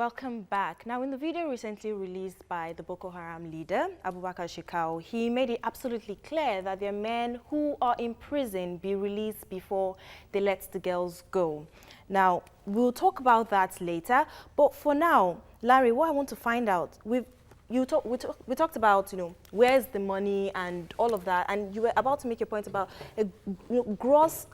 Welcome back. Now, in the video recently released by the Boko Haram leader, Abubakar Shekau, he made it absolutely clear that their men who are in prison be released before they let the girls go. Now, we'll talk about that later, but for now, Larry, what I want to find out, we talked about, where's the money and all of that, and you were about to make a point about a gross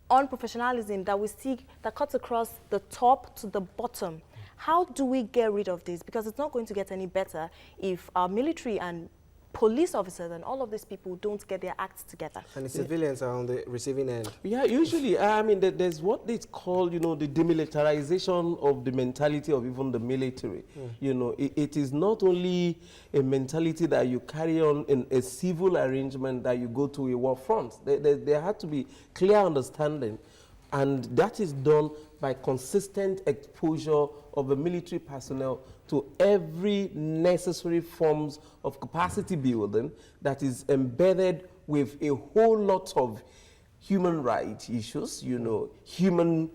unprofessionalism that we see that cuts across the top to the bottom. How do we get rid of this? Because it's not going to get any better if our military and police officers and all of these people don't get their acts together. And the civilians are on the receiving end. Yeah, usually, I mean, there's what it's called, the demilitarization of the mentality of even the military. It is not only a mentality that you carry on in a civil arrangement that you go to a war front. There had to be clear understanding, and that is done by consistent exposure of the military personnel to every necessary forms of capacity building that is embedded with a whole lot of human rights issues, human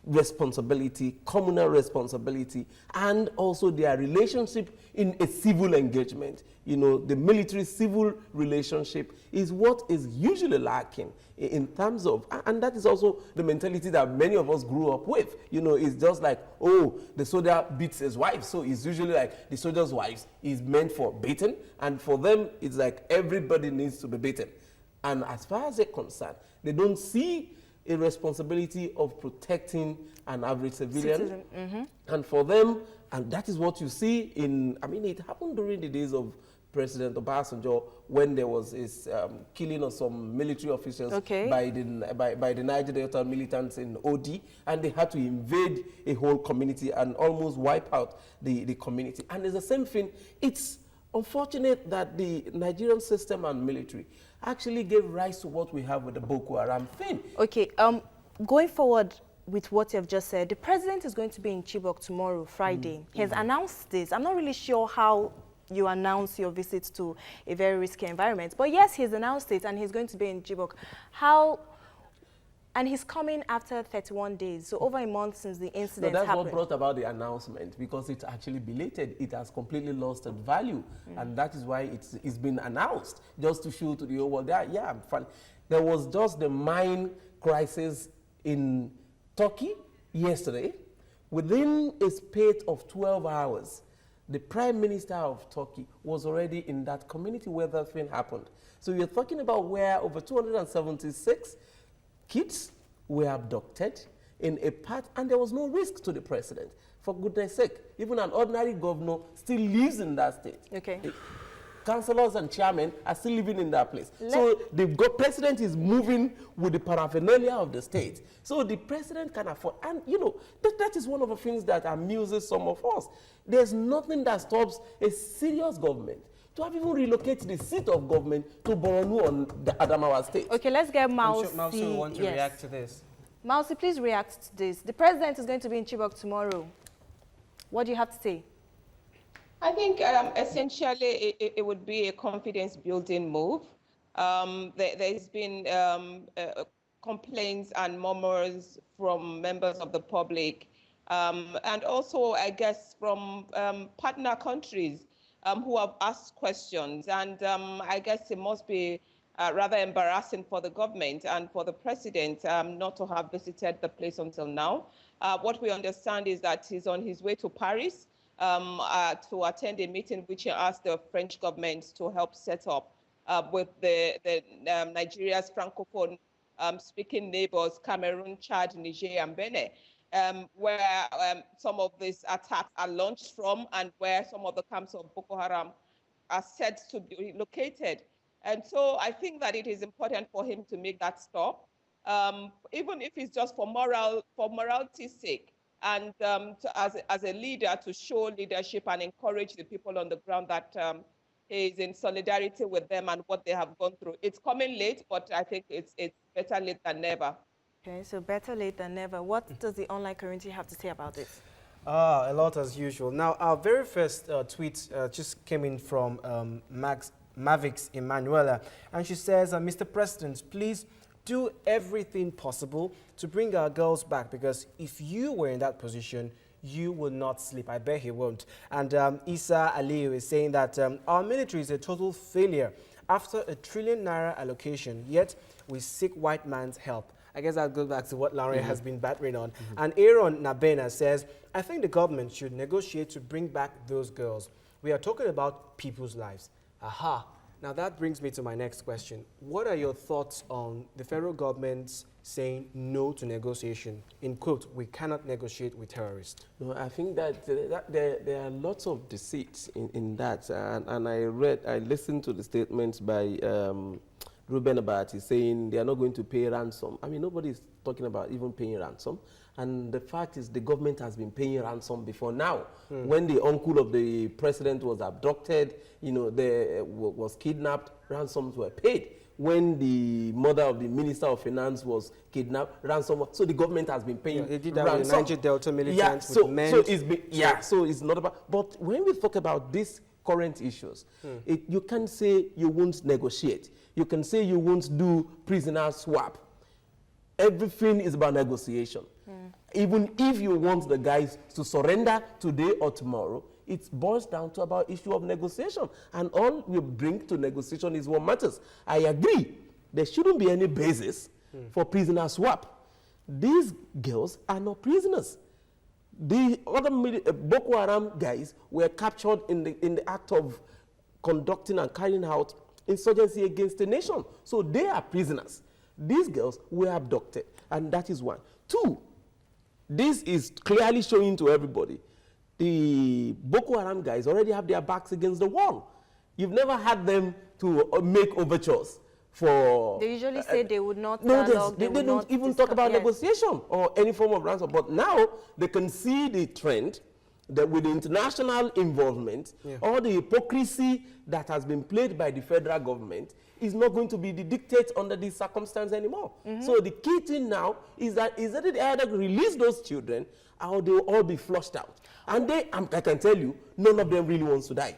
responsibility, communal responsibility, and also their relationship in a civil engagement. The military-civil relationship is what is usually lacking in terms of, and that is also the mentality that many of us grew up with. It's just like, oh, the soldier beats his wife, so it's usually like the soldier's wife is meant for beating, and for them, it's like everybody needs to be beaten. And as far as they're concerned, they don't see a responsibility of protecting an average civilian. And for them, and that is what you see in, it happened during the days of President Obasanjo when there was this killing of some military officers by the Niger Delta militants in OD, and they had to invade a whole community and almost wipe out the community. And it's the same thing. It's unfortunate that the Nigerian system and military actually gave rise to what we have with the Boko Haram thing. Okay, going forward with what you've just said, the president is going to be in Chibok tomorrow, Friday. He has announced this. I'm not really sure how you announce your visit to a very risky environment, but yes, he's announced it and he's going to be in Chibok. And he's coming after 31 days, so over a month since the incident happened. That's what brought about the announcement, because it's actually belated. It has completely lost its value, and that is why it's been announced, just to show to the whole world that, yeah, I'm fine. There was just the mine crisis in Turkey yesterday. Within a spate of 12 hours, the Prime Minister of Turkey was already in that community where that thing happened. So you're talking about where over 276 kids were abducted in a part, and there was no risk to the president. For goodness sake, even an ordinary governor still lives in that state. Okay. Councillors and chairmen are still living in that place. So the president is moving with the paraphernalia of the state. So the president can afford, and that is one of the things that amuses some of us. There's nothing that stops a serious government to have even relocated the seat of government to Borno on the Adamawa state. Okay, let's get Mausi. I'm sure Mausi will want to react to this. Mausi, please react to this. The president is going to be in Chibok tomorrow. What do you have to say? I think essentially it would be a confidence-building move. There's been complaints and murmurs from members of the public, and also, I guess, from partner countries who have asked questions. And I guess it must be rather embarrassing for the government and for the president not to have visited the place until now. What we understand is that he's on his way to Paris to attend a meeting which he asked the French government to help set up with the Nigeria's francophone speaking neighbors, Cameroon, Chad, Niger, and Benin, where some of these attacks are launched from and where some of the camps of Boko Haram are said to be located. And so I think that it is important for him to make that stop, even if it's just for morality's sake, and as a leader to show leadership and encourage the people on the ground that he is in solidarity with them and what they have gone through. It's coming late, but I think it's better late than never. Okay, so better late than never. What does the online community have to say about this? A lot as usual. Now, our very first tweet just came in from Mavix Emanuela, and she says, Mr. President, please do everything possible to bring our girls back, because if you were in that position, you will not sleep. I bet he won't. And Isa Aliyu is saying that our military is a total failure. After a ₦1 trillion allocation, yet we seek white man's help. I guess I'll go back to what Larry has been battering on. And Aaron Nabena says, I think the government should negotiate to bring back those girls. We are talking about people's lives. Aha. Now that brings me to my next question. What are your thoughts on the federal government saying no to negotiation? In quote, we cannot negotiate with terrorists. No, I think that, there are lots of deceit in that. And I listened to the statements by Ruben Abati saying they are not going to pay ransom. I mean, nobody is talking about even paying ransom. And the fact is the government has been paying ransom before now. When the uncle of the president was abducted, was kidnapped, ransoms were paid. When the mother of the Minister of Finance was kidnapped, ransom. So the government has been paying They did that ransom. with the Niger Delta militants, So it's not about. But when we talk about these current issues, you can say you won't negotiate. You can say you won't do prisoner swap. Everything is about negotiation. Even if you want the guys to surrender today or tomorrow, it boils down to about issue of negotiation. And all we bring to negotiation is what matters. I agree. There shouldn't be any basis for prisoner swap. These girls are not prisoners. The other Boko Haram guys were captured in the act of conducting and carrying out insurgency against the nation. So they are prisoners. These girls were abducted, and that is one. Two, this is clearly showing to everybody the Boko Haram guys already have their backs against the wall. You've never had them to make overtures for... They usually say they would not dialogue, they don't even talk about negotiation or any form of ransom. But now they can see the trend that with the international involvement, all the hypocrisy that has been played by the federal government is not going to be the dictate under these circumstances anymore. So the key thing now is that they either release those children or they will all be flushed out. And I can tell you, none of them really wants to die.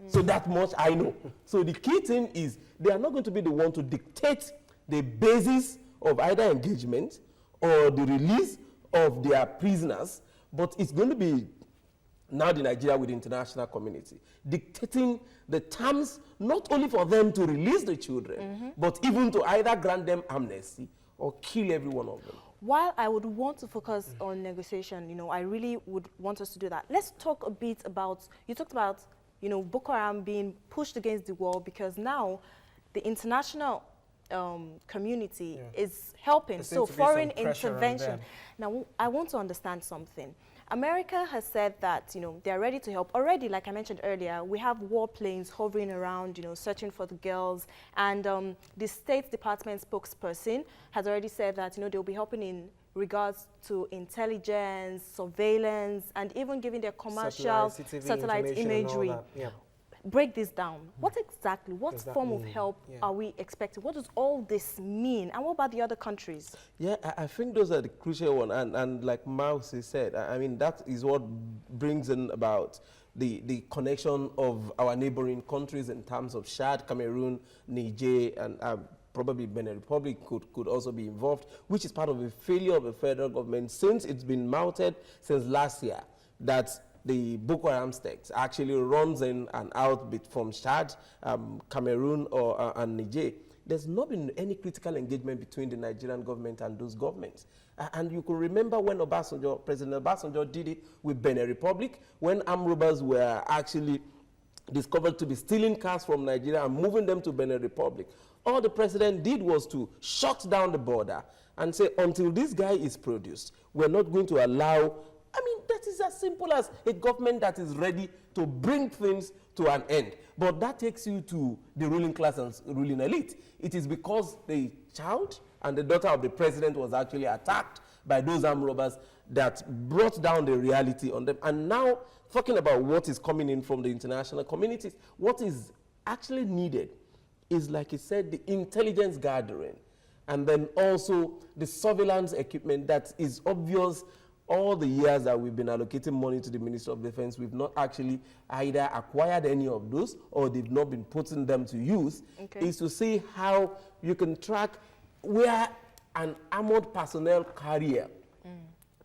So that much I know. So the key thing is they are not going to be the one to dictate the basis of either engagement or the release of their prisoners, but it's going to be now the Nigeria with the international community dictating the terms not only for them to release the children, but even to either grant them amnesty or kill every one of them. While I would want to focus on negotiation, I really would want us to do that. Let's talk a bit about, you talked about, Boko Haram being pushed against the wall because now the international community is helping. So foreign intervention. Now, I want to understand something. America has said that, they're ready to help. Already, like I mentioned earlier, we have warplanes hovering around, searching for the girls. And the State Department spokesperson has already said that, they'll be helping in regards to intelligence, surveillance, and even giving their commercial satellite imagery. Break this down. What exactly, what form of help are we expecting? What does all this mean? And what about the other countries? Yeah, I think those are the crucial ones. And like Mouse said, I mean, that is what brings in about the connection of our neighboring countries in terms of Chad, Cameroon, Niger, and probably Benin Republic could also be involved, which is part of the failure of the federal government since it's been mounted since last year, that the Boko Haram sect actually runs in and out from Chad, Cameroon, and Niger. There's not been any critical engagement between the Nigerian government and those governments. And you can remember when President Obasanjo did it with Benin Republic, when armed robbers were actually discovered to be stealing cars from Nigeria and moving them to Benin Republic. All the president did was to shut down the border and say, until this guy is produced, we're not going to allow. I mean, that is as simple as a government that is ready to bring things to an end. But that takes you to the ruling class and ruling elite. It is because the child and the daughter of the president was actually attacked by those armed robbers that brought down the reality on them. And now, talking about what is coming in from the international communities, what is actually needed is, like he said, the intelligence gathering, and then also the surveillance equipment that is obvious. All the years that we've been allocating money to the Ministry of Defense, we've not actually either acquired any of those or they've not been putting them to use, is to see how you can track where an armored personnel carrier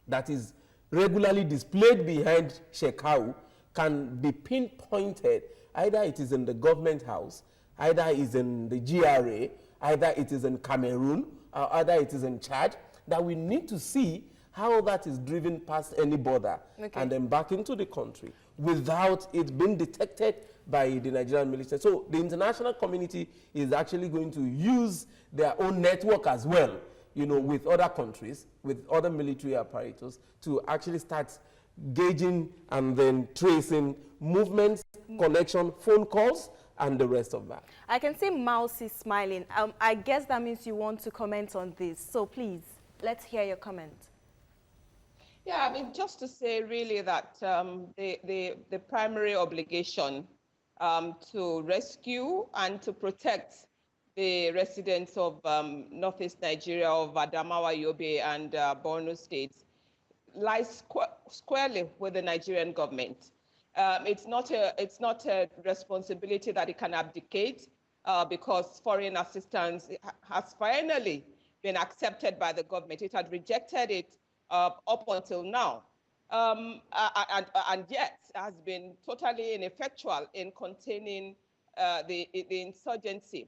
that is regularly displayed behind Shekau can be pinpointed. Either it is in the government house, either it is in the GRA, either it is in Cameroon, or either it is in Chad, that we need to see how that is driven past any border and then back into the country without it being detected by the Nigerian military. So the international community is actually going to use their own network as well, you know, with other countries, with other military apparatus, to actually start gauging and then tracing movements, connection, phone calls, and the rest of that. I can see Mousy smiling. I guess that means you want to comment on this. So please, let's hear your comment. Yeah, I mean, just to say really that the primary obligation to rescue and to protect the residents of Northeast Nigeria, of Adamawa, Yobe, and Borno states lies squarely with the Nigerian government. It's not a responsibility that it can abdicate because foreign assistance has finally been accepted by the government. It had rejected it up until now, and yet has been totally ineffectual in containing the insurgency.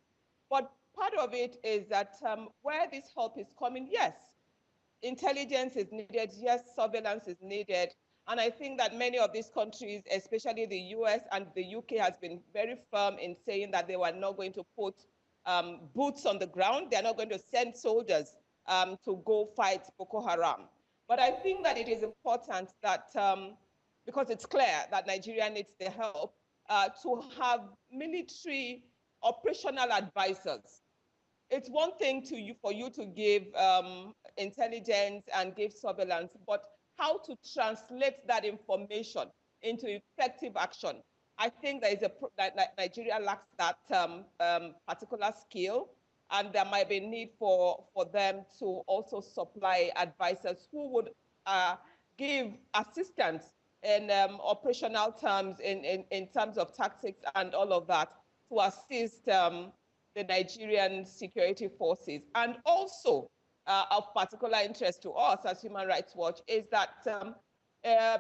But part of it is that where this help is coming, yes, intelligence is needed, yes, surveillance is needed. And I think that many of these countries, especially the US and the UK, has been very firm in saying that they were not going to put boots on the ground. They're not going to send soldiers to go fight Boko Haram. But I think that it is important that, because it's clear that Nigeria needs the help, to have military operational advisors. It's one thing for you to give intelligence and give surveillance, but how to translate that information into effective action. I think that Nigeria lacks that particular skill, and there might be need for them to also supply advisors who would give assistance in operational terms, in terms of tactics and all of that, to assist the Nigerian security forces. And also, of particular interest to us as Human Rights Watch is that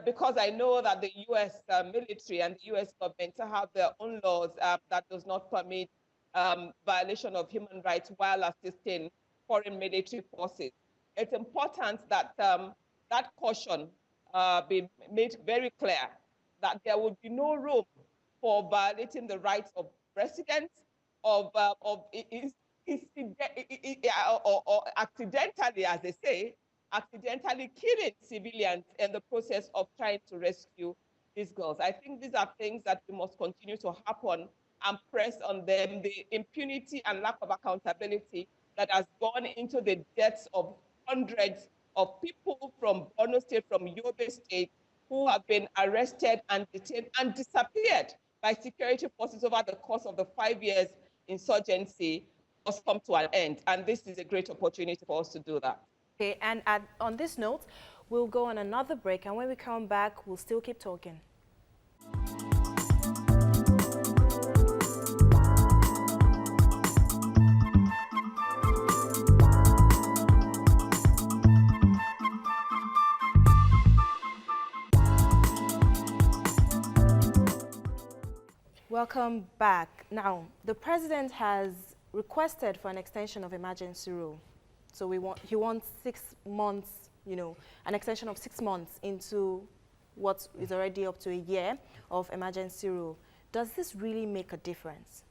because I know that the US military and the US government have their own laws that does not permit violation of human rights while assisting foreign military forces. It's important that that caution be made very clear, that there would be no room for violating the rights of residents, or accidentally, as they say, accidentally killing civilians in the process of trying to rescue these girls. I think these are things that we must continue to happen and press on them. The impunity and lack of accountability that has gone into the deaths of hundreds of people from Borno State, from Yobe State, who have been arrested and detained and disappeared by security forces over the course of the 5 years insurgency, must come to an end. And this is a great opportunity for us to do that. Okay, and on this note, we'll go on another break, and when we come back, we'll still keep talking. Welcome back. Now, the president has requested for an extension of emergency rule. So he wants 6 months, you know, an extension of 6 months into what is already up to a year of emergency rule. Does this really make a difference?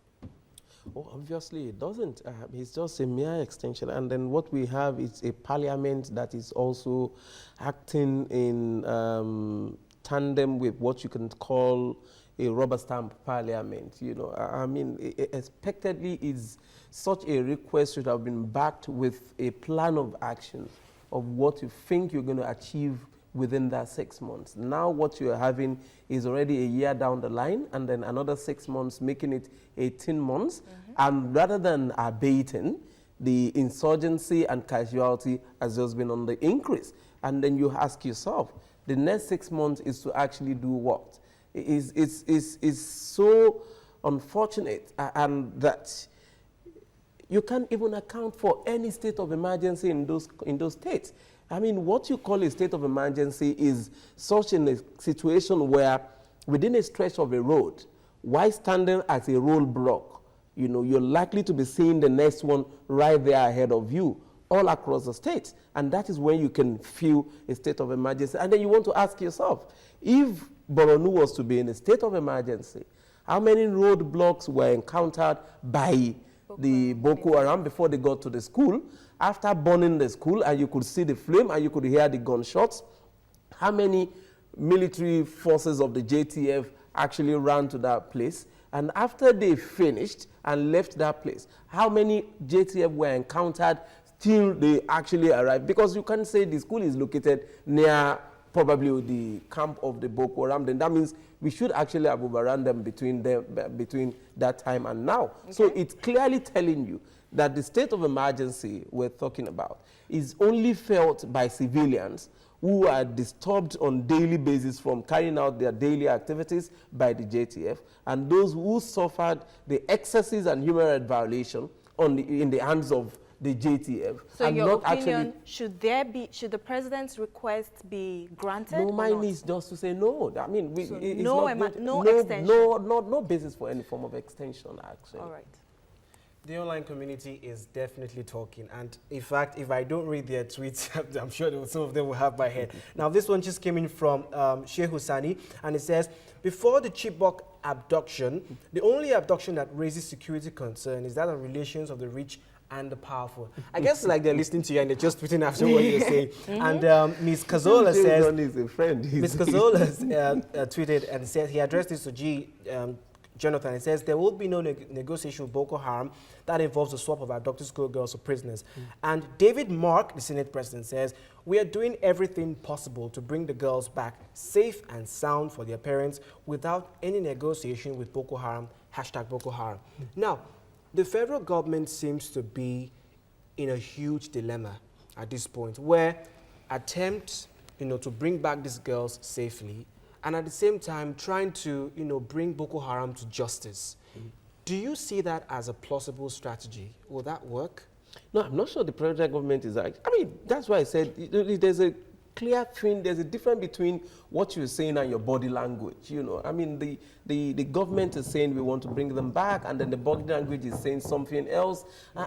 Oh, obviously it doesn't. It's just a mere extension. And then what we have is a parliament that is also acting in tandem with what you can call a rubber stamp parliament. You know, I mean, expectedly is such a request should have been backed with a plan of action of what you think you're going to achieve within that 6 months. Now what you're having is already a year down the line, and then another 6 months, making it 18 months. And rather than abating, the insurgency and casualty has just been on the increase. And then you ask yourself, the next 6 months is to actually do what? It's so unfortunate and that you can't even account for any state of emergency in those states. I mean, what you call a state of emergency is such a situation where within a stretch of a road, while standing at a roadblock, you know, you're likely to be seeing the next one right there ahead of you all across the state. And that is when you can feel a state of emergency. And then you want to ask yourself, if Borno was to be in a state of emergency, how many roadblocks were encountered by the Boko Haram before they got to the school? After burning the school, and you could see the flame and you could hear the gunshots, how many military forces of the JTF actually ran to that place? And after they finished and left that place, how many JTF were encountered till they actually arrived? Because you can't say the school is located near probably the camp of the Boko Haram, then that means we should actually have overrun them between that time and now. Okay. So it's clearly telling you that the state of emergency we're talking about is only felt by civilians who are disturbed on daily basis from carrying out their daily activities by the JTF, and those who suffered the excesses and human rights violation in the hands of the JTF. So in your opinion, should the president's request be granted? No, mine is just to say no. I mean, no extension. No basis for any form of extension, actually. All right. The online community is definitely talking, and in fact, if I don't read their tweets, I'm sure some of them will have my head. Now, this one just came in from Sheikh Husani, and it says, before the Chibok abduction, the only abduction that raises security concern is that of relations of the rich and the powerful. I guess like they're listening to you and they're just tweeting after what you're saying. And Ms. Kazola says, Ms. Kazola tweeted and said, he addressed this to Jonathan. It says there will be no negotiation with Boko Haram that involves the swap of abducted schoolgirls for prisoners. And David Mark, the Senate president, says we are doing everything possible to bring the girls back safe and sound for their parents without any negotiation with Boko Haram, #Boko Haram. Now, the federal government seems to be in a huge dilemma at this point, where attempts, to bring back these girls safely, and at the same time trying to, bring Boko Haram to justice. Do you see that as a plausible strategy? Will that work? No, I'm not sure the federal government is right. I mean, that's why I said there's a clear thing, there's a difference between what you're saying and your body language, I mean, the government is saying we want to bring them back, and then the body language is saying something else,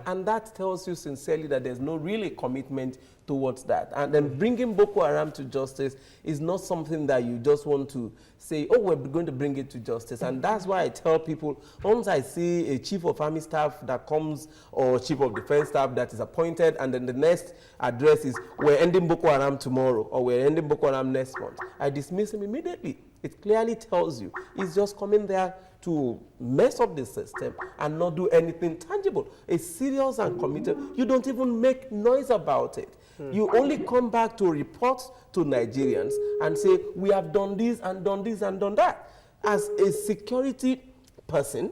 and that tells you sincerely that there's no really commitment towards that. And then bringing Boko Haram to justice is not something that you just want to say, oh, we're going to bring it to justice. And that's why I tell people, once I see a chief of army staff that comes, or chief of defense staff that is appointed, and then the next address is, we're ending Boko Haram tomorrow, or we're ending Boko Haram next month, I dismiss him immediately. It clearly tells you he's just coming there to mess up the system and not do anything tangible. It's serious and committed. You don't even make noise about it. You only come back to report to Nigerians and say, we have done this and done this and done that. As a security person,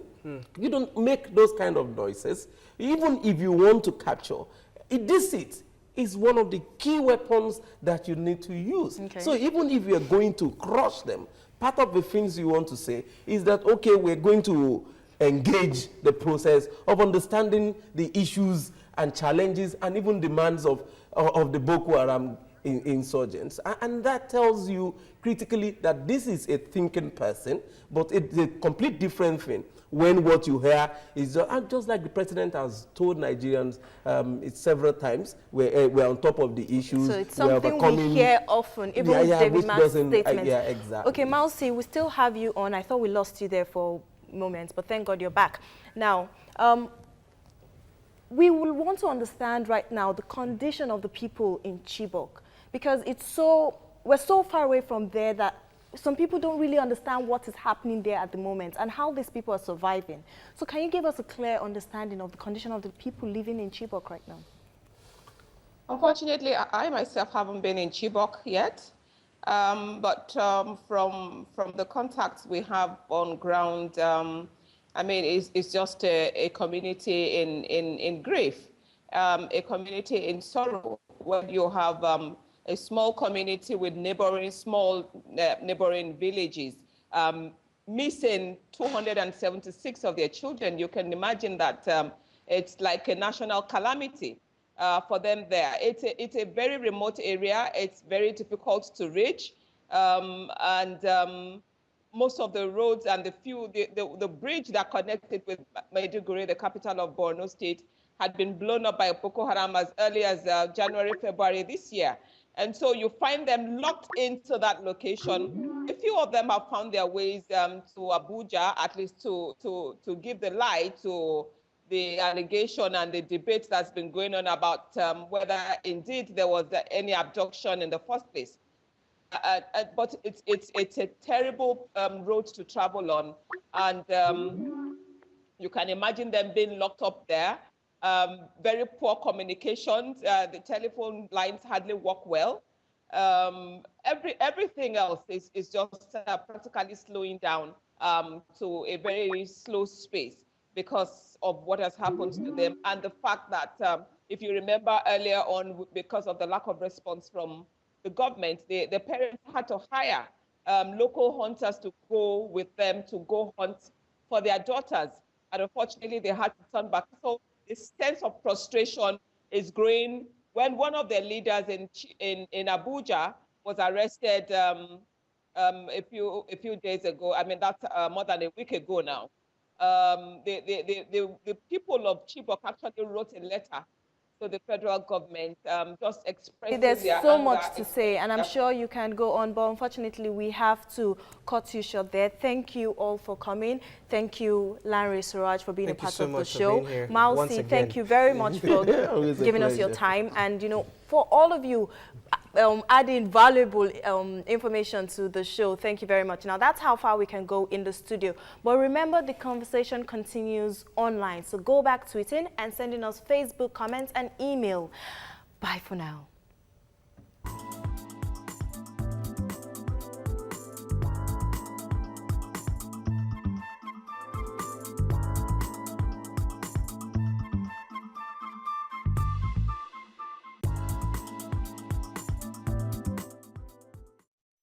you don't make those kind of noises. Even if you want to capture, deceit is one of the key weapons that you need to use. Okay. So even if you're going to crush them, part of the things you want to say is that, okay, we're going to engage the process of understanding the issues and challenges and even demands of the Boko Haram insurgents. And that tells you critically that this is a thinking person, but it's a complete different thing when what you hear is just like the president has told Nigerians several times, we're on top of the issues. So it's something we hear often, even with David Mark's statements. Yeah, exactly. Okay, Mausi, we still have you on. I thought we lost you there for moments, but thank God you're back. Now, we will want to understand right now the condition of the people in Chibok, because we're so far away from there that some people don't really understand what is happening there at the moment and how these people are surviving. So can you give us a clear understanding of the condition of the people living in Chibok right now? Unfortunately, I myself haven't been in Chibok yet, but from the contacts we have on ground, I mean, it's just a community in grief, a community in sorrow, where you have a small community with neighboring villages, missing 276 of their children. You can imagine that it's like a national calamity. for them there. It's a very remote area. It's very difficult to reach. Most of the roads and the bridge that connected with Maiduguri, the capital of Borno State, had been blown up by Boko Haram as early as January, February this year. And so you find them locked into that location. A few of them have found their ways to Abuja, at least to give the lie to the allegation and the debate that's been going on about whether indeed there was any abduction in the first place. But it's a terrible road to travel on, and you can imagine them being locked up there. Very poor communications. The telephone lines hardly work well. Everything else is just practically slowing down to a very slow space because of what has happened to them, and the fact that if you remember earlier on, because of the lack of response from the government, the parents had to hire local hunters to go with them to go hunt for their daughters. And unfortunately, they had to turn back. So this sense of frustration is growing. When one of their leaders in Abuja was arrested a few days ago, I mean, that's more than a week ago now, the people of Chibok actually wrote a letter to the federal government, just expressing There's their so anger. much to say, and I'm sure you can go on, but unfortunately we have to cut you short there. Thank you all for coming. Thank you, Larry Suraj, for being a part of the show. Mausi, thank you very much for giving us your time, and you know, for all of you adding valuable information to the show. Thank you very much. Now, that's how far we can go in the studio. But remember, the conversation continues online. So go back tweeting and sending us Facebook comments and email. Bye for now.